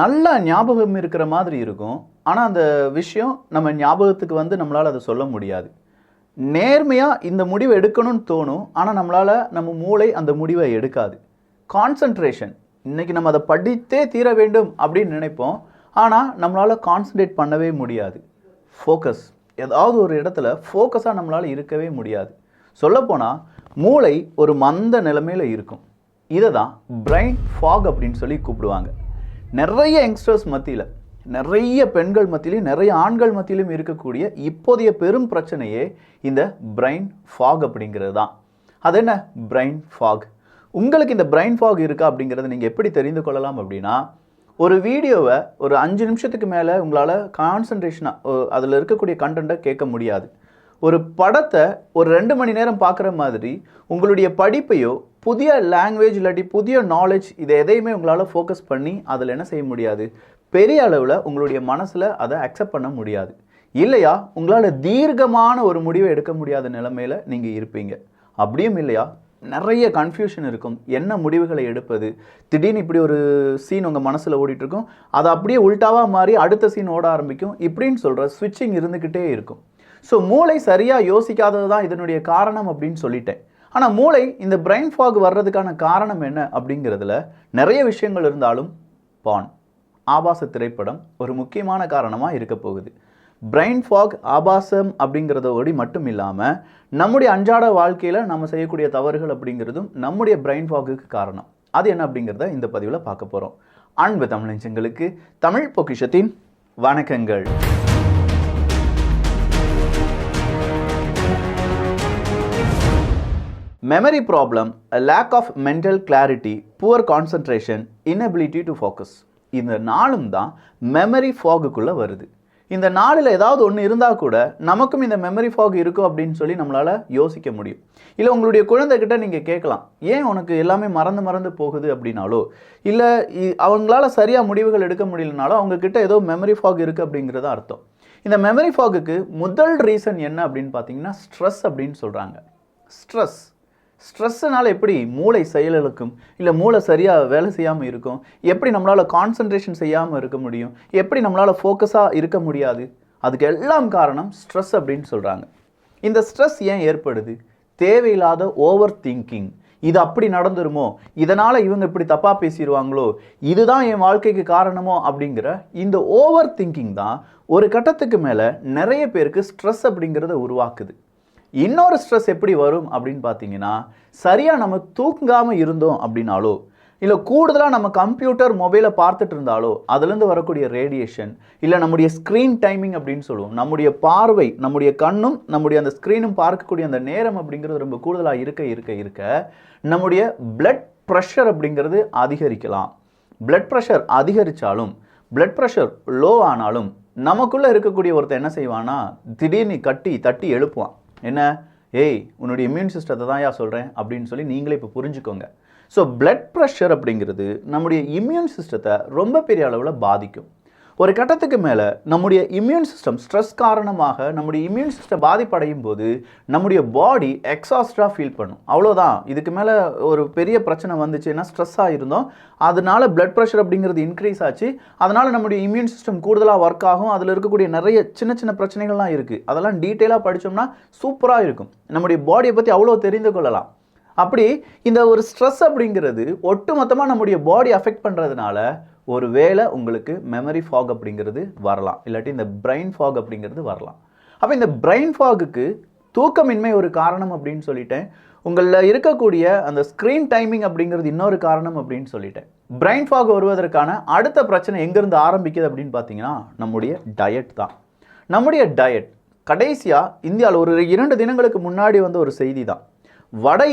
நல்லா ஞாபகம் இருக்கிற மாதிரி இருக்கும். ஆனா அந்த விஷயம் நம்ம ஞாபகத்துக்கு வந்து நம்மளால அத சொல்ல முடியாது. நேர்மையா இந்த முடிவு எடுக்கணும்னு தோணும். ஆனா நம்மளால நம்ம மூளை அந்த முடிவை எடுக்காது. கான்சன்ட்ரேஷன் இன்னைக்கு நம்ம அத படித்தே தீர வேண்டும் அப்படின்னு நினைப்போம். ஆனா நம்மளால கான்சன்ட்ரேட் பண்ணவே முடியாது. ஃபோக்கஸ் ஏதாவது ஒரு இடத்துல ஃபோக்கஸா நம்மளால இருக்கவே முடியாது. சொல்லப்போனா மூளை ஒரு மந்த நிலைமையில இருக்கும். இதை தான் பிரைன் ஃபாக் அப்படின்னு சொல்லி கூப்பிடுவாங்க. நிறைய யங்ஸ்டர்ஸ் மத்தியில், நிறைய பெண்கள் மத்தியிலும், நிறைய ஆண்கள் மத்தியிலும் இருக்கக்கூடிய இப்போதைய பெரும் பிரச்சனையே இந்த பிரைன் ஃபாக் அப்படிங்கிறது தான். அது என்ன பிரைன் ஃபாக்? உங்களுக்கு இந்த பிரைன் ஃபாக் இருக்கா அப்படிங்கிறத நீங்கள் எப்படி தெரிந்து கொள்ளலாம் அப்படின்னா, ஒரு வீடியோவை ஒரு 5 நிமிஷத்துக்கு மேலே உங்களால் கான்சன்ட்ரேஷனாக அதில் இருக்கக்கூடிய கண்டென்ட்டை கேட்க முடியாது. ஒரு படத்தை ஒரு 2 மணி நேரம் பார்க்குற மாதிரி உங்களுடைய படிப்பையோ புதிய லாங்குவேஜ் இல்லாட்டி புதிய நாலேஜ் இதை எதையுமே உங்களால் ஃபோக்கஸ் பண்ணி அதில் என்ன செய்ய முடியாது, பெரிய அளவில் உங்களுடைய மனசில் அதை அக்செப்ட் பண்ண முடியாது. இல்லையா உங்களால் தீர்க்கமான ஒரு முடிவை எடுக்க முடியாத நிலைமையில் நீங்கள் இருப்பீங்க. அப்படியும் இல்லையா நிறைய கன்ஃபியூஷன் இருக்கும். என்ன முடிவுகளை எடுப்பது? திடீர்னு இப்படி ஒரு சீன் உங்கள் மனசில் ஓடிட்டுருக்கும், அதை அப்படியே உல்டாவாக மாறி அடுத்த சீன் ஓட ஆரம்பிக்கும். இப்படின்னு சொல்கிற ஸ்விட்சிங் இருந்துக்கிட்டே இருக்கும். ஸோ மூளை சரியாக யோசிக்காதது தான் இதனுடைய காரணம் அப்படின்னு சொல்லிட்டேன். ஆனால் மூளை இந்த பிரைன் ஃபாக் வர்றதுக்கான காரணம் என்ன அப்படிங்கிறதுல நிறைய விஷயங்கள் இருந்தாலும் ஆபாச திரைப்படம் ஒரு முக்கியமான காரணமாக இருக்க போகுது. பிரைன் ஃபாக் ஆபாசம் அப்படிங்கிறதோடு மட்டும் இல்லாமல் நம்முடைய அன்றாட வாழ்க்கையில் நம்ம செய்யக்கூடிய தவறுகள் அப்படிங்கிறதும் நம்முடைய பிரைன் ஃபாகுக்கு காரணம். அது என்ன அப்படிங்கிறத இந்த பதிவில் பார்க்க போகிறோம். அன்பு தமிழஞ்சங்களுக்கு தமிழ் பொக்கிஷத்தின் வணக்கங்கள். Memory problem, a lack of mental clarity, poor concentration, inability to focus. இந்த நாளும் தான் மெமரி ஃபாகுக்குள்ளே வருது. இந்த நாளில் ஏதாவது ஒன்று இருந்தால் கூட நமக்கும் இந்த மெமரி ஃபாக் இருக்கும் அப்படின்னு சொல்லி நம்மளால் யோசிக்க முடியும். இல்லை உங்களுடைய குழந்தைகிட்ட நீங்கள் கேட்கலாம், ஏன் உனக்கு எல்லாமே மறந்து போகுது அப்படின்னாலோ, இல்லை அவங்களால சரியாக முடிவுகள் எடுக்க முடியலனாலோ அவங்கக்கிட்ட ஏதோ மெமரி ஃபாக் இருக்குது அப்படிங்கிறத அர்த்தம். இந்த மெமரி ஃபாகுக்கு முதல் ரீசன் என்ன அப்படின்னு பார்த்தீங்கன்னா ஸ்ட்ரெஸ் அப்படின்னு சொல்கிறாங்க. ஸ்ட்ரெஸ்ஸுனால எப்படி மூளை செயலிழக்கும், இல்லை மூளை சரியாக வேலை செய்யாமல் இருக்கும், எப்படி நம்மளால் கான்சன்ட்ரேஷன் செய்யாமல் இருக்க முடியும், எப்படி நம்மளால் ஃபோக்கஸாக இருக்க முடியாது, அதுக்கு எல்லாம் காரணம் ஸ்ட்ரெஸ் அப்படின்னு சொல்கிறாங்க. இந்த ஸ்ட்ரெஸ் ஏன் ஏற்படுது? தேவையில்லாத ஓவர் திங்கிங். இது அப்படி நடந்துருமோ, இதனால் இவங்க இப்படி தப்பாக பேசிடுவாங்களோ, இதுதான் என் வாழ்க்கைக்கு காரணமோ அப்படிங்கிற இந்த ஓவர் திங்கிங் தான் ஒரு கட்டத்துக்கு மேலே நிறைய பேருக்கு ஸ்ட்ரெஸ் அப்படிங்கிறத உருவாக்குது. இன்னொரு ஸ்ட்ரெஸ் எப்படி வரும் அப்படின்னு பார்த்தீங்கன்னா, சரியாக நம்ம தூங்காமல் இருந்தோம் அப்படின்னாலோ, இல்லை கூடுதலாக நம்ம கம்ப்யூட்டர் மொபைலை பார்த்துட்டு இருந்தாலோ அதுலேருந்து வரக்கூடிய ரேடியேஷன், இல்லை நம்முடைய ஸ்க்ரீன் டைமிங் அப்படின்னு சொல்லுவோம், நம்முடைய பார்வை, நம்முடைய கண்ணும் நம்முடைய அந்த ஸ்க்ரீனும் பார்க்கக்கூடிய அந்த நேரம் அப்படிங்கிறது ரொம்ப கூடுதலாக இருக்க நம்முடைய பிளட் ப்ரெஷர் அப்படிங்கிறது அதிகரிக்கலாம். பிளட் ப்ரெஷர் அதிகரித்தாலும், பிளட் ப்ரெஷர் லோ ஆனாலும் நமக்குள்ளே இருக்கக்கூடிய ஒருத்தர் என்ன செய்வான்னா, திடீர்னு தட்டி எழுப்புவான். என்ன, ஏய் உன்னுடைய இம்யூன் சிஸ்டத்தை தான் சொல்கிறேன் அப்படின்னு சொல்லி நீங்களே இப்போ புரிஞ்சுக்கோங்க. ஸோ பிளட் ப்ரெஷர் அப்படிங்கிறது நம்முடைய இம்யூன் சிஸ்டத்தை ரொம்ப பெரிய அளவில் பாதிக்கும். ஒரு கட்டத்துக்கு மேலே நம்முடைய இம்யூன் சிஸ்டம் ஸ்ட்ரெஸ் காரணமாக நம்முடைய இம்யூன் சிஸ்டம் பாதிப்படையும் போது நம்முடைய பாடி எக்ஸாஸ்டாக ஃபீல் பண்ணும். அவ்வளோதான். இதுக்கு மேலே ஒரு பெரிய பிரச்சனை வந்துச்சுன்னா, ஸ்ட்ரெஸ்ஸாக இருந்தோம், அதனால பிளட் ப்ரெஷர் அப்படிங்கிறது இன்க்ரீஸ் ஆச்சு, அதனால் நம்முடைய இம்யூன் சிஸ்டம் கூடுதலாக ஒர்க் ஆகும். அதில் இருக்கக்கூடிய நிறைய சின்ன பிரச்சனைகள்லாம் இருக்குது. அதெல்லாம் டீட்டெயிலாக படித்தோம்னா சூப்பராக இருக்கும். நம்முடைய பாடியை பற்றி அவ்வளோ தெரிந்து கொள்ளலாம். அப்படி இந்த ஒரு ஸ்ட்ரெஸ் அப்படிங்கிறது ஒட்டுமொத்தமாக நம்முடைய பாடி அஃபெக்ட் பண்ணுறதுனால ஒரு வேளை உங்களுக்கு மெமரி ஃபாக் அப்படிங்கிறது வரலாம், இல்லாட்டி இந்த பிரைன் ஃபாக் அப்படிங்கிறது வரலாம். அப்போ இந்த பிரைன் ஃபாகுக்கு தூக்கமின்மை ஒரு காரணம் அப்படின்னு சொல்லிட்டேன். உங்களில் இருக்கக்கூடிய அந்த ஸ்க்ரீன் டைமிங் அப்படிங்கிறது இன்னொரு காரணம் அப்படின்னு சொல்லிட்டேன். பிரைன் ஃபாக் வருவதற்கான அடுத்த பிரச்சனை எங்கேருந்து ஆரம்பிக்குது அப்படின்னு பார்த்தீங்கன்னா, நம்முடைய டயட் தான். நம்முடைய டயட் கடைசியாக இந்தியாவில் ஒரு 2 தினங்களுக்கு முன்னாடி வந்த ஒரு செய்தி தான். வட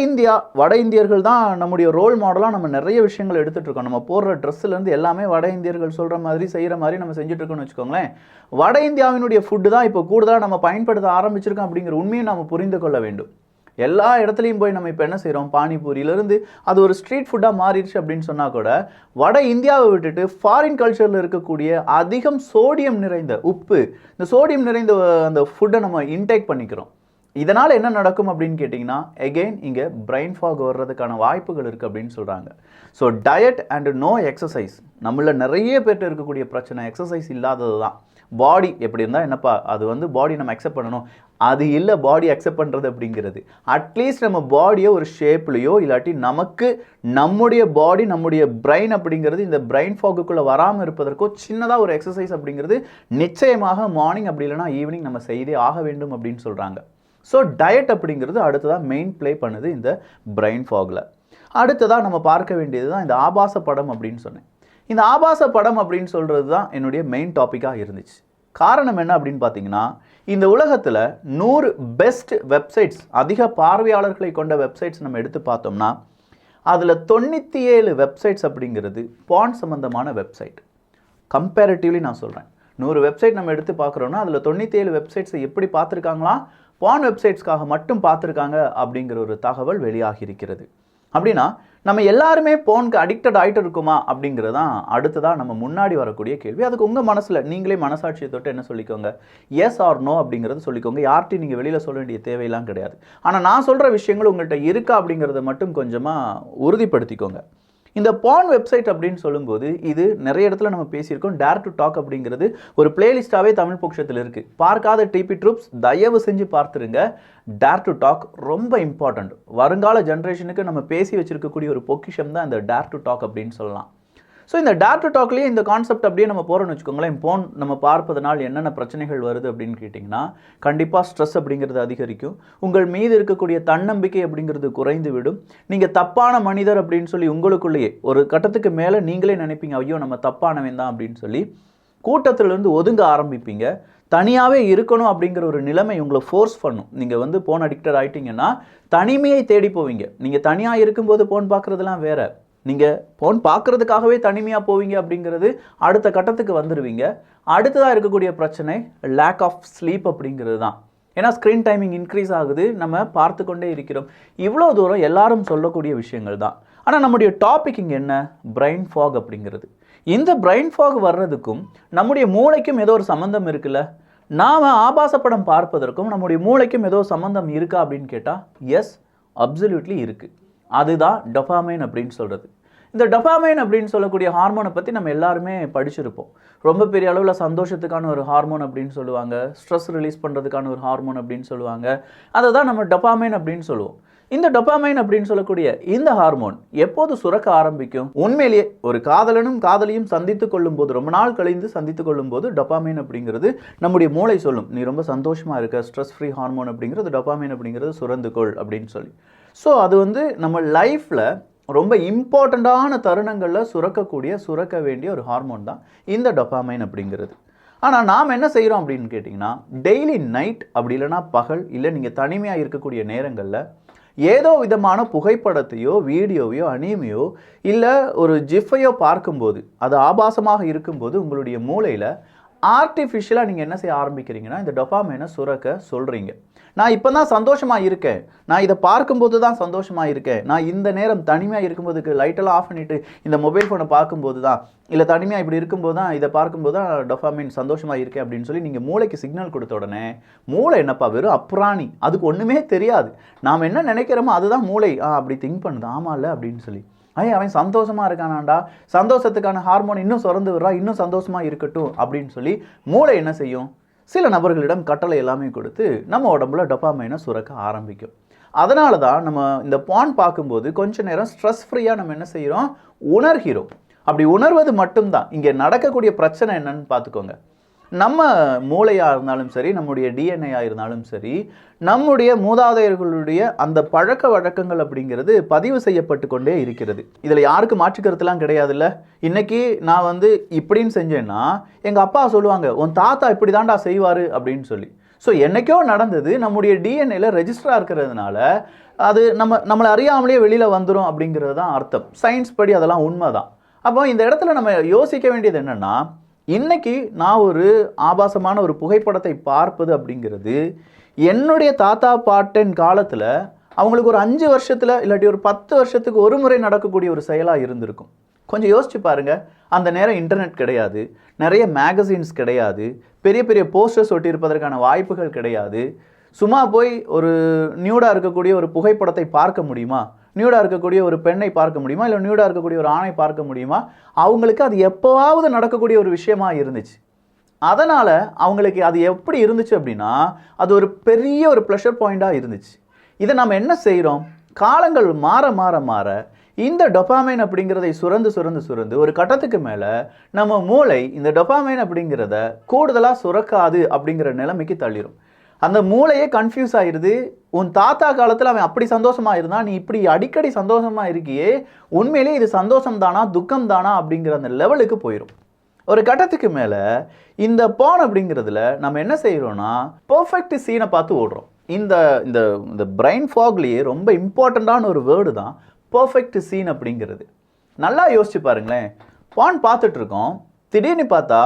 இந்தியர்கள் தான் நம்முடைய ரோல் மாடலாக நம்ம நிறைய விஷயங்கள் எடுத்துகிட்டு இருக்கோம். நம்ம போடுற ட்ரெஸ்ஸுலேருந்து எல்லாமே வட இந்தியர்கள் சொல்கிற மாதிரி செய்கிற மாதிரி நம்ம செஞ்சுட்ருக்கோம்னு வச்சுக்கோங்களேன். வட இந்தியாவினுடைய ஃபுட்டு தான் இப்போ கூடுதலாக நம்ம பயன்படுத்த ஆரம்பிச்சிருக்கோம் அப்படிங்கிற உண்மையை நம்ம புரிந்து கொள்ள வேண்டும். எல்லா இடத்துலையும் போய் நம்ம இப்போ என்ன செய்கிறோம், பானிபூரியிலேருந்து அது ஒரு ஸ்ட்ரீட் ஃபுட்டாக மாறிடுச்சு அப்படின்னு சொன்னால் கூட, வட இந்தியாவை விட்டுட்டு ஃபாரின் கல்ச்சரில் இருக்கக்கூடிய அதிகம் சோடியம் நிறைந்த உப்பு, இந்த சோடியம் நிறைந்த அந்த ஃபுட்டை நம்ம இன்டேக் பண்ணிக்கிறோம். இதனால் என்ன நடக்கும் அப்படின்னு கேட்டிங்கன்னா எகெயின் இங்கே பிரெயின் ஃபாக் வர்றதுக்கான வாய்ப்புகள் இருக்குது அப்படின்னு சொல்கிறாங்க. So diet and no exercise நம்மள நிறைய பேர்கிட்ட இருக்கக்கூடிய பிரச்சனை எக்ஸசைஸ் இல்லாதது தான். பாடி எப்படி இருந்தால் என்னப்பா அது வந்து பாடி நம்ம அக்செப்ட் பண்ணணும், அது இல்லை பாடி அக்செப்ட் பண்ணுறது அப்படிங்கிறது. அட்லீஸ்ட் நம்ம பாடியை ஒரு ஷேப்லேயோ இல்லாட்டி நமக்கு நம்முடைய பாடி நம்முடைய பிரெயின் அப்படிங்கிறது இந்த பிரெயின் ஃபாகுக்குள்ளே வராமல் இருப்பதற்கோ சின்னதாக ஒரு எக்ஸசைஸ் அப்படிங்கிறது நிச்சயமாக மார்னிங் அப்படி இல்லைனா ஈவினிங் நம்ம செய்தே ஆக வேண்டும் அப்படின்னு சொல்கிறாங்க. ஸோ டயட் அப்படிங்கிறது அடுத்ததாக மெயின் ப்ளே பண்ணுது இந்த பிரெயின் ஃபாகில். அடுத்ததாக நம்ம பார்க்க வேண்டியது தான் இந்த ஆபாச படம் அப்படின்னு சொன்னேன். இந்த ஆபாச படம் அப்படின்னு சொல்கிறது தான் என்னுடைய மெயின் டாப்பிக்காக இருந்துச்சு. காரணம் என்ன அப்படின்னு பார்த்தீங்கன்னா, இந்த உலகத்தில் 100 பெஸ்ட் வெப்சைட்ஸ், அதிக பார்வையாளர்களை கொண்ட வெப்சைட்ஸ் நம்ம எடுத்து பார்த்தோம்னா அதில் 97 வெப்சைட்ஸ் அப்படிங்கிறது பான் சம்பந்தமான வெப்சைட். கம்பேரிட்டிவ்லி நான் சொல்கிறேன், 100 வெப்சைட் நம்ம எடுத்து பார்க்குறோன்னா அதில் 97 வெப்சைட்ஸை எப்படி பார்த்துருக்காங்களா, பான் வெப்சைட்ஸ்க்காக மட்டும் பார்த்துருக்காங்க அப்படிங்கிற ஒரு தகவல் வெளியாகி இருக்கிறது. அப்படின்னா நம்ம எல்லாருமே போனுக்கு அடிக்டட் ஆகிட்டு இருக்குமா அப்படிங்கிறது தான் அடுத்ததாக நம்ம முன்னாடி வரக்கூடிய கேள்வி. அதுக்கு உங்கள் மனசில் நீங்களே மனசாட்சியை தொட்டு என்ன சொல்லிக்கோங்க, எஸ் ஆர் நோ அப்படிங்கிறது சொல்லிக்கோங்க. யார்கிட்டையும் நீங்கள் வெளியில் சொல்ல வேண்டிய தேவையெல்லாம் கிடையாது. ஆனால் நான் சொல்கிற விஷயங்கள் உங்கள்கிட்ட இருக்கா அப்படிங்கிறத மட்டும் கொஞ்சமாக உறுதிப்படுத்திக்கோங்க. இந்த பான் வெப்சைட் அப்படின்னு சொல்லும்போது இது நிறைய இடத்துல நம்ம பேசியிருக்கோம். டேர் டு டாக் அப்படிங்கிறது ஒரு பிளேலிஸ்டாகவே தமிழ் பொக்கிஷத்தில் இருக்குது. பார்க்காத டிபி ட்ரூப்ஸ் தயவு செஞ்சு பார்த்துருங்க. டேர் டு டாக் ரொம்ப இம்பார்ட்டண்ட். வருங்கால ஜென்ரேஷனுக்கு நம்ம பேசி வச்சிருக்கக்கூடிய ஒரு பொக்கிஷம் தான் இந்த டேர் டு டாக் அப்படின்னு சொல்லலாம். ஸோ இந்த டேர் டு டாக்லேயே இந்த கான்செப்ட் அப்படியே நம்ம போகிறோன்னு வச்சுக்கோங்களேன். போன் நம்ம பார்ப்பதனால் என்னென்ன பிரச்சனைகள் வருது அப்படின்னு கேட்டிங்கன்னா, கண்டிப்பாக ஸ்ட்ரெஸ் அப்படிங்கிறது அதிகரிக்கும். உங்கள் மீது இருக்கக்கூடிய தன்னம்பிக்கை அப்படிங்கிறது குறைந்து விடும். நீங்கள் தப்பான மனிதர் அப்படின்னு சொல்லி உங்களுக்குள்ளேயே ஒரு கட்டத்துக்கு மேலே நீங்களே நினைப்பீங்க, ஐயோ நம்ம தப்பானவன் தான் அப்படின்னு சொல்லி கூட்டத்திலிருந்து ஒதுங்க ஆரம்பிப்பீங்க. தனியாகவே இருக்கணும் அப்படிங்கிற ஒரு நிலைமை உங்களை ஃபோர்ஸ் பண்ணும். நீங்கள் வந்து போன் அடிக்டட் ஆகிட்டிங்கன்னா தனிமையை தேடி போவீங்க. நீங்கள் தனியாக இருக்கும்போது போன் பார்க்குறதுலாம் வேற, நீங்கள் போன் பார்க்குறதுக்காகவே தனிமையாக போவீங்க அப்படிங்கிறது அடுத்த கட்டத்துக்கு வந்துடுவீங்க. அடுத்ததாக இருக்கக்கூடிய பிரச்சனை லேக் ஆஃப் ஸ்லீப் அப்படிங்கிறது தான். ஏன்னா ஸ்க்ரீன் டைமிங் இன்க்ரீஸ் ஆகுது, நம்ம பார்த்து கொண்டே இருக்கிறோம். இவ்வளோ தூரம் எல்லாரும் சொல்லக்கூடிய விஷயங்கள் தான். ஆனால் நம்முடைய டாபிக் இங்கே என்ன, பிரெயின் ஃபாக் அப்படிங்கிறது. இந்த பிரெயின் ஃபாக் வர்றதுக்கும் நம்முடைய மூளைக்கும் ஏதோ ஒரு சம்மந்தம் இருக்குல்ல. நாம் ஆபாச படம் பார்ப்பதற்கும் நம்முடைய மூளைக்கும் ஏதோ சம்மந்தம் இருக்கா அப்படின்னு கேட்டால் எஸ், அப்சல்யூட்லி இருக்குது. அதுதான் டொபாமைன் அப்படின்னு சொல்கிறது. இந்த டொபாமைன் அப்படின்னு சொல்லக்கூடிய ஹார்மோனை பற்றி நம்ம எல்லாருமே படிச்சிருப்போம். ரொம்ப பெரிய அளவில் சந்தோஷத்துக்கான ஒரு ஹார்மோன் அப்படின்னு சொல்லுவாங்க, ஸ்ட்ரெஸ் ரிலீஸ் பண்ணுறதுக்கான ஒரு ஹார்மோன் அப்படின்னு சொல்லுவாங்க. அதை தான் நம்ம டொபாமைன் அப்படின்னு சொல்லுவோம். இந்த டொபாமைன் அப்படின்னு சொல்லக்கூடிய இந்த ஹார்மோன் எப்போது சுரக்க ஆரம்பிக்கும்? உண்மையிலேயே ஒரு காதலனும் காதலியும் சந்தித்து கொள்ளும் போது, ரொம்ப நாள் கழிந்து சந்தித்து கொள்ளும் போது டொபாமைன் அப்படிங்கிறது நம்முடைய மூளை சொல்லும், நீ ரொம்ப சந்தோஷமாக இருக்க, ஸ்ட்ரெஸ் ஃப்ரீ ஹார்மோன் அப்படிங்கிறது டொபாமைன் அப்படிங்கிறது சுரந்துக்கொள் அப்படின்னு சொல்லி. ஸோ அது வந்து நம்ம லைஃப்பில் ரொம்ப இம்பார்ட்டண்ட்டான தருணங்களில் சுரக்க வேண்டிய ஒரு ஹார்மோன் தான் இந்த டொபாமைன் அப்படிங்கிறது. ஆனால் நாம் என்ன செய்கிறோம் அப்படின்னு கேட்டிங்கன்னா, டெய்லி நைட் அப்படி இல்லைனா பகல், இல்லை நீங்கள் தனிமையாக இருக்கக்கூடிய நேரங்களில் ஏதோ விதமான புகைப்படத்தையோ வீடியோவையோ அனிமையோ இல்லை ஒரு ஜிஃபையோ பார்க்கும்போது, அது ஆபாசமாக இருக்கும்போது உங்களுடைய மூளையில் ஆர்டிஃபிஷியலாக நீங்கள் என்ன செய்ய ஆரம்பிக்கிறீங்கன்னா, இந்த டொபாமைனை சுரக்க சொல்கிறீங்க. நான் இப்போ தான் சந்தோஷமாக இருக்கேன், நான் இதை பார்க்கும்போது தான் சந்தோஷமாக இருக்கேன், நான் இந்த நேரம் தனிமையாக இருக்கும்போதுக்கு லைட்டெல்லாம் ஆஃப் பண்ணிவிட்டு இந்த மொபைல் ஃபோனை பார்க்கும்போது தான், இல்லை தனிமையாக இப்படி இருக்கும்போது தான், இதை பார்க்கும்போது தான் டொபாமைன் சந்தோஷமாக இருக்கேன் அப்படின்னு சொல்லி நீங்கள் மூளைக்கு சிக்னல் கொடுத்த உடனே மூளை என்னப்பா வெறும் அப்புறாணி, அதுக்கு ஒன்றுமே தெரியாது. நாம் என்ன நினைக்கிறோமோ அதுதான் மூளை அப்படி திங்க் பண்ணுது, ஆமாம்ல அப்படின்னு சொல்லி. அவன் சந்தோஷமாக இருக்கானாண்டா, சந்தோஷத்துக்கான ஹார்மோன் இன்னும் சுரந்து விடுறா, இன்னும் சந்தோஷமாக இருக்கட்டும் அப்படின்னு சொல்லி மூளை என்ன செய்யும், சில நபர்களிடம் கட்டளை எல்லாமே கொடுத்து நம்ம உடம்புல டொபாமைனை சுரக்க ஆரம்பிக்கும். அதனால தான் நம்ம இந்த பான் பார்க்கும்போது கொஞ்ச நேரம் ஸ்ட்ரெஸ் ஃப்ரீயாக நம்ம என்ன செய்கிறோம், உணர்கிறோம். அப்படி உணர்வது மட்டும்தான். இங்கே நடக்கக்கூடிய பிரச்சனை என்னன்னு பார்த்துக்கோங்க. நம்ம மூளையாக இருந்தாலும் சரி, நம்முடைய டிஎன்ஏயாக இருந்தாலும் சரி, நம்முடைய மூதாதையர்களுடைய அந்த பழக்க வழக்கங்கள் அப்படிங்கிறது பதிவு செய்யப்பட்டு கொண்டே இருக்கிறது. இதில் யாருக்கு மாற்றுக்கருத்துலாம் கிடையாதுல்ல. இன்றைக்கி நான் வந்து இப்படின்னு செஞ்சேன்னா எங்கள் அப்பா சொல்லுவாங்க, உன் தாத்தா இப்படி தாண்டா செய்வார் அப்படின்னு சொல்லி. ஸோ என்னைக்கோ நடந்தது நம்முடைய டிஎன்ஏல ரெஜிஸ்டராக இருக்கிறதுனால அது நம்மளை அறியாமலேயே வெளியில் வந்துடும் அப்படிங்கிறது தான் அர்த்தம். சயின்ஸ் படி அதெல்லாம் உண்மை தான். அப்போ இந்த இடத்துல நம்ம யோசிக்க வேண்டியது என்னென்னா, இன்னைக்கு நான் ஒரு ஆபாசமான ஒரு புகைப்படத்தை பார்ப்பது அப்படிங்கிறது என்னுடைய தாத்தா பாட்டன் காலத்தில் அவங்களுக்கு ஒரு 5 வருஷத்தில் இல்லாட்டி ஒரு 10 வருஷத்துக்கு ஒரு முறை நடக்கக்கூடிய ஒரு செயலாக இருந்திருக்கும். கொஞ்சம் யோசிச்சு பாருங்கள். அந்த நேரம் இன்டர்நெட் கிடையாது, நிறைய மேகசின்ஸ் கிடையாது, பெரிய பெரிய போஸ்டர்ஸ் ஒட்டியிருப்பதற்கான வாய்ப்புகள் கிடையாது. சும்மா போய் ஒரு நியூடாக இருக்கக்கூடிய ஒரு புகைப்படத்தை பார்க்க முடியுமா? நியூடாக இருக்கக்கூடிய ஒரு பெண்ணை பார்க்க முடியுமா? இல்லை நியூடாக இருக்கக்கூடிய ஒரு ஆணை பார்க்க முடியுமா? அவங்களுக்கு அது எப்போவாவது நடக்கக்கூடிய ஒரு விஷயமா இருந்துச்சு. அதனால் அவங்களுக்கு அது எப்படி இருந்துச்சு அப்படின்னா, அது ஒரு பெரிய ஒரு ப்ளஷர் பாயிண்ட்டாக இருந்துச்சு. இதை நம்ம என்ன செய்கிறோம்? காலங்கள் மாற மாற மாற இந்த டொபாமைன் அப்படிங்கிறதை சுரந்து ஒரு கட்டத்துக்கு மேலே நம்ம மூளை இந்த டொபாமைன் அப்படிங்கிறத கூடுதலாக சுரக்காது அப்படிங்கிற நிலைமைக்கு தள்ளிடும். அந்த மூளையே கன்ஃபியூஸ் ஆயிடுது. உன் தாத்தா காலத்தில் அவன் அப்படி சந்தோஷமாக இருந்தான், நீ இப்படி அடிக்கடி சந்தோஷமாக இருக்கியே, உண்மையிலே இது சந்தோஷம் தானா துக்கம் தானா அப்படிங்கிற அந்த லெவலுக்கு போயிடும். ஒரு கட்டத்துக்கு மேலே இந்த பான் அப்படிங்கிறதுல நம்ம என்ன செய்கிறோன்னா, பர்ஃபெக்ட் சீனை பார்த்து ஓடுறோம். இந்த இந்த இந்த பிரைன் ஃபாக்லேயே ரொம்ப இம்பார்ட்டண்ட்டான ஒரு வேர்டு தான் பர்ஃபெக்ட் சீன் அப்படிங்கிறது. நல்லா யோசிச்சு பாருங்களேன். பான் பார்த்துட்ருக்கோம், திடீர்னு பார்த்தா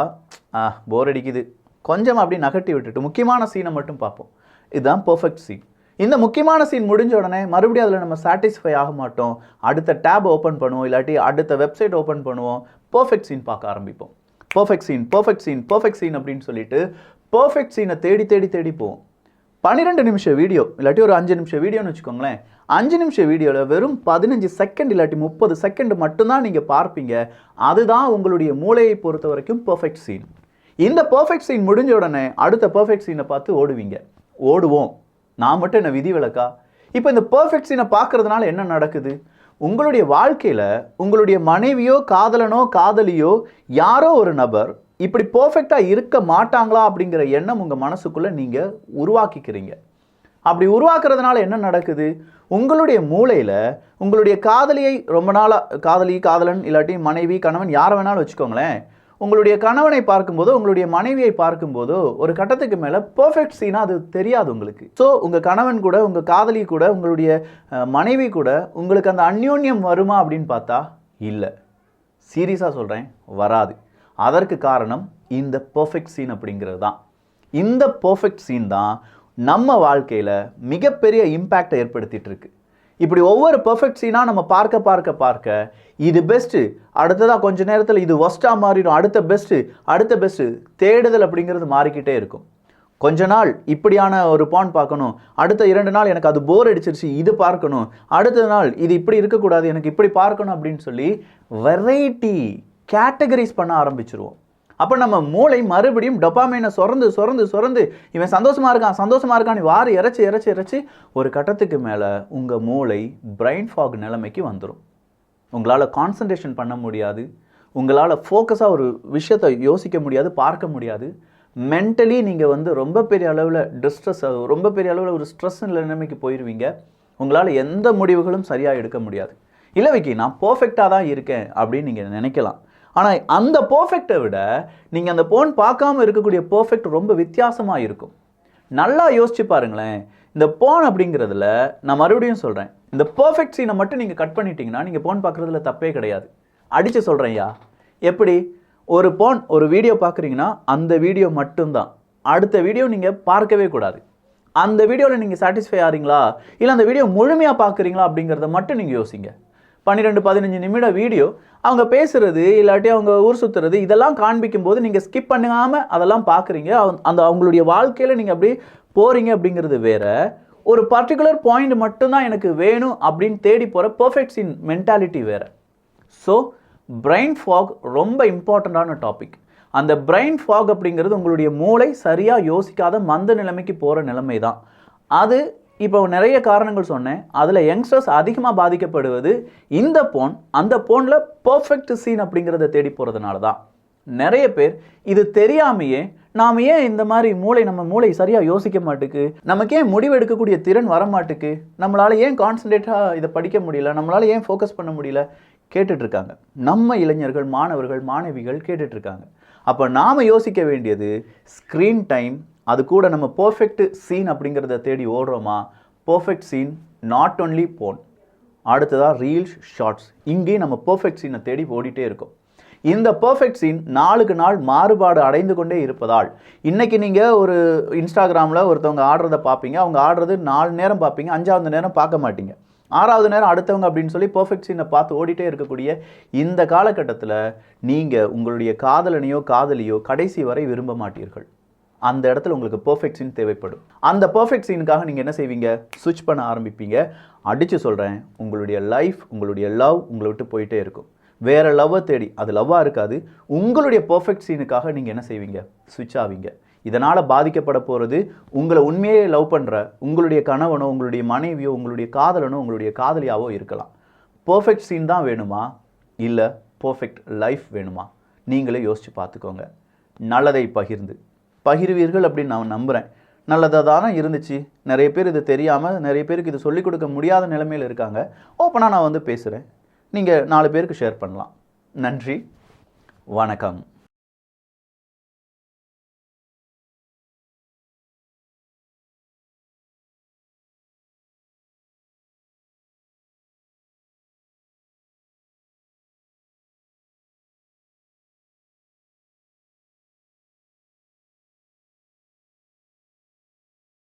போர் அடிக்குது, கொஞ்சம் அப்படி நகட்டி விட்டுட்டு முக்கியமான சீனை மட்டும் பார்ப்போம். இதுதான் பர்ஃபெக்ட் சீன். இந்த முக்கியமான சீன் முடிஞ்ச உடனே மறுபடியும் அதில் நம்ம சாட்டிஸ்ஃபை ஆக மாட்டோம். அடுத்த டேப் ஓப்பன் பண்ணுவோம், இல்லாட்டி அடுத்த வெப்சைட் ஓப்பன் பண்ணுவோம், பர்ஃபெக்ட் சீன் பார்க்க ஆரம்பிப்போம். Perfect scene perfect scene perfect scene அப்படின்னு சொல்லிட்டு பர்ஃபெக்ட் சீனை தேடி தேடி தேடி போவோம். 12 நிமிஷம் வீடியோ இல்லாட்டி ஒரு 5 நிமிஷம் வீடியோன்னு வச்சுக்கோங்களேன். 5 நிமிஷம் வீடியோவில் வெறும் 15 செகண்ட் இல்லாட்டி 30 செகண்ட் மட்டும்தான் நீங்கள் பார்ப்பீங்க. அதுதான் உங்களுடைய மூளையை பொறுத்த வரைக்கும் பர்ஃபெக்ட் சீன். இந்த பர்ஃபெக்ட் சீன் முடிஞ்ச உடனே அடுத்த பர்ஃபெக்ட் சீனை பார்த்து ஓடுவீங்க. ஓடுவோம். நான் மட்டும் என்ன விதி விலக்கா? இப்போ இந்த பர்ஃபெக்ட் சீனை பார்க்கறதுனால என்ன நடக்குது? உங்களுடைய வாழ்க்கையில் உங்களுடைய மனைவியோ காதலனோ காதலியோ யாரோ ஒரு நபர் இப்படி பர்ஃபெக்டாக இருக்க மாட்டாங்களா அப்படிங்கிற எண்ணம் உங்கள் மனசுக்குள்ளே நீங்கள் உருவாக்கிக்கிறீங்க. அப்படி உருவாக்குறதுனால என்ன நடக்குது? உங்களுடைய மூளையில் உங்களுடைய காதலியை ரொம்ப நாளாக காதலன் இல்லாட்டி மனைவி கணவன் யாரை வேணாலும் வச்சுக்கோங்களேன், உங்களுடைய கணவனை பார்க்கும்போதோ உங்களுடைய மனைவியை பார்க்கும்போதோ ஒரு கட்டத்துக்கு மேலே பர்ஃபெக்ட் சீனாக அது தெரியாது உங்களுக்கு. ஸோ உங்கள் கணவன் கூட உங்கள் காதலி கூட உங்களுடைய மனைவி கூட உங்களுக்கு அந்த அந்யோன்யம் வருமா அப்படின்னு பார்த்தா இல்லை. சீரியஸாக சொல்கிறேன், வராது. அதற்கு காரணம் இந்த பர்ஃபெக்ட் சீன் அப்படிங்கிறது தான். இந்த பர்ஃபெக்ட் சீன் தான் நம்ம வாழ்க்கையில் மிகப்பெரிய இம்பேக்டை ஏற்படுத்திட்டு இருக்கு. இப்படி ஒவ்வொரு பர்ஃபெக்ட் சீனாக நம்ம பார்க்க இது பெஸ்ட்டு, அடுத்ததாக கொஞ்ச நேரத்தில் இது ஒஸ்ட்டாக மாறிடும், அடுத்த பெஸ்ட்டு தேடுதல் அப்படிங்கிறது மாறிக்கிட்டே இருக்கும். கொஞ்ச நாள் இப்படியான ஒரு பான் பார்க்கணும், அடுத்த 2 நாள் எனக்கு அது போர் அடிச்சிருச்சு இது பார்க்கணும், அடுத்த நாள் இது இப்படி இருக்கக்கூடாது எனக்கு இப்படி பார்க்கணும் அப்படின்னு சொல்லி வெரைட்டி கேட்டகரைஸ் பண்ண ஆரம்பிச்சிருவோம். அப்போ நம்ம மூளை மறுபடியும் டொபாமைனை சொரந்து இவன் சந்தோஷமாக இருக்கான் வாரி இறைச்சி ஒரு கட்டத்துக்கு மேலே உங்கள் மூளை பிரைன் ஃபாக் நிலைமைக்கு வந்துடும். உங்களால் கான்சன்ட்ரேஷன் பண்ண முடியாது, உங்களால் ஃபோக்கஸாக ஒரு விஷயத்தை யோசிக்க முடியாது, பார்க்க முடியாது. மென்டலி நீங்கள் ரொம்ப பெரிய அளவில் டிஸ்ட்ரெஸ், ரொம்ப பெரிய அளவில் ஒரு ஸ்ட்ரெஸ் நிலைமைக்கு போயிடுவீங்க. உங்களால் எந்த முடிவுகளும் சரியாக எடுக்க முடியாது. இல்லை விக்கி, நான் பர்ஃபெக்டாக தான் இருக்கேன் அப்படின்னு நீங்கள் நினைக்கலாம். ஆனால் அந்த பர்ஃபெக்டை விட நீங்கள் அந்த போன் பார்க்காம இருக்கக்கூடிய பர்ஃபெக்ட் ரொம்ப வித்தியாசமாக இருக்கும். நல்லா யோசிச்சு பாருங்களேன். இந்த போன் அப்படிங்கிறதுல நான் மறுபடியும் சொல்கிறேன், இந்த பர்ஃபெக்ட் சீனை மட்டும் நீங்கள் கட் பண்ணிட்டீங்கன்னா நீங்கள் போன் பார்க்குறதுல தப்பே கிடையாது. அடித்து சொல்கிறேன்யா. எப்படி? ஒரு வீடியோ பார்க்குறீங்கன்னா அந்த வீடியோ மட்டும்தான், அடுத்த வீடியோ நீங்கள் பார்க்கவே கூடாது. அந்த வீடியோவில் நீங்கள் சாட்டிஸ்ஃபை ஆகிறீங்களா இல்லை அந்த வீடியோ முழுமையாக பார்க்குறீங்களா அப்படிங்கிறத மட்டும் நீங்கள் யோசிங்க. 12-15 நிமிட வீடியோ அவங்க பேசுகிறது இல்லாட்டி அவங்க ஊர் சுற்றுறது இதெல்லாம் காண்பிக்கும் போது நீங்கள் ஸ்கிப் பண்ணாமல் அதெல்லாம் பார்க்குறீங்க. அவங்களுடைய வாழ்க்கையில் நீங்கள் அப்படி போகிறீங்க அப்படிங்கிறது வேற. ஒரு பர்டிகுலர் பாயிண்ட் மட்டும்தான் எனக்கு வேணும் அப்படின்னு தேடி போகிற பர்ஃபெக்ட் சீன் மென்டாலிட்டி வேறு. ஸோ பிரைன் ஃபாக் ரொம்ப இம்பார்ட்டண்ட்டான டாபிக். அந்த பிரைன் ஃபாக் அப்படிங்கிறது உங்களுடைய மூளை சரியாக யோசிக்காத மந்த நிலைமைக்கு போகிற நிலைமை தான் அது. இப்போ நிறைய காரணங்கள் சொன்னேன். அதில் யங்ஸ்டர்ஸ் அதிகமாக பாதிக்கப்படுவது இந்த போன், அந்த போனில் பர்ஃபெக்ட் சீன் அப்படிங்கிறத தேடி போகிறதுனால தான். நிறைய பேர் இது தெரியாமையே நாம் ஏன் இந்த மாதிரி நம்ம மூளை சரியாக யோசிக்க மாட்டுக்கு, நமக்கு ஏன் முடிவு எடுக்கக்கூடிய திறன் வர மாட்டுக்கு, நம்மளால் ஏன் கான்சன்ட்ரேட்டாக இதை படிக்க முடியல, நம்மளால் ஏன் ஃபோக்கஸ் பண்ண முடியல கேட்டுட்ருக்காங்க. நம்ம இளைஞர்கள், மாணவர்கள், மாணவிகள் கேட்டுட்ருக்காங்க. அப்போ நாம் யோசிக்க வேண்டியது ஸ்க்ரீன் டைம், அது கூட நம்ம பர்ஃபெக்ட் சீன் அப்படிங்கிறத தேடி ஓடுறோமா? Perfect scene not only phone, அடுத்ததாக ரீல்ஸ், ஷார்ட்ஸ், இங்கேயும் நம்ம பர்ஃபெக்ட் சீனை தேடி ஓடிட்டே இருக்கோம். இந்த பர்ஃபெக்ட் சீன் நாளுக்கு நாள் மாறுபாடு அடைந்து கொண்டே இருப்பதால் இன்றைக்கி நீங்கள் ஒரு இன்ஸ்டாகிராமில் ஒருத்தவங்க ஆடுறதை பார்ப்பீங்க, அவங்க ஆடுறது 4 நேரம் பார்ப்பீங்க, 5ஆவது நேரம் பார்க்க மாட்டீங்க, 6ஆவது நேரம் அடுத்தவங்க அப்படின்னு சொல்லி பர்ஃபெக்ட் சீனை பார்த்து ஓடிட்டே இருக்கக்கூடிய இந்த காலகட்டத்தில் நீங்கள் உங்களுடைய காதலனையோ காதலியோ கடைசி வரை விரும்ப மாட்டீர்கள். அந்த இடத்துல உங்களுக்கு பெர்ஃபெக்ட் சீன் தேவைப்படும். அந்த பெர்ஃபெக்ட் சீனுக்காக நீங்கள் என்ன செய்வீங்க? சுவிட்ச் பண்ண ஆரம்பிப்பீங்க. அடித்து சொல்கிறேன், உங்களுடைய லைஃப், உங்களுடைய லவ் உங்களை விட்டு போயிட்டே இருக்கும். வேறு லவ்வை தேடி, அது லவ்வாக இருக்காது, உங்களுடைய பெர்ஃபெக்ட் சீனுக்காக நீங்கள் என்ன செய்வீங்க? சுவிட்ச் ஆவீங்க. இதனால் பாதிக்கப்பட போகிறது உங்களை உண்மையே லவ் பண்ணுற உங்களுடைய கணவனோ, உங்களுடைய மனைவியோ, உங்களுடைய காதலனோ, உங்களுடைய காதலியாவோ இருக்கலாம். பெர்ஃபெக்ட் சீன் தான் வேணுமா, இல்லை பெர்ஃபெக்ட் லைஃப் வேணுமா? நீங்களே யோசித்து பார்த்துக்கோங்க. நல்லதை பகிர்வீர்கள் அப்படின்னு நான் நம்புகிறேன். நல்லதாக தானே இருந்துச்சு. நிறைய பேர் இது தெரியாமல், நிறைய பேருக்கு இது சொல்லிக் கொடுக்க முடியாத நிலைமையில் இருக்காங்க. ஓப்பனாக நான் பேசுகிறேன். நீங்கள் 4 பேருக்கு ஷேர் பண்ணலாம். நன்றி, வணக்கம்.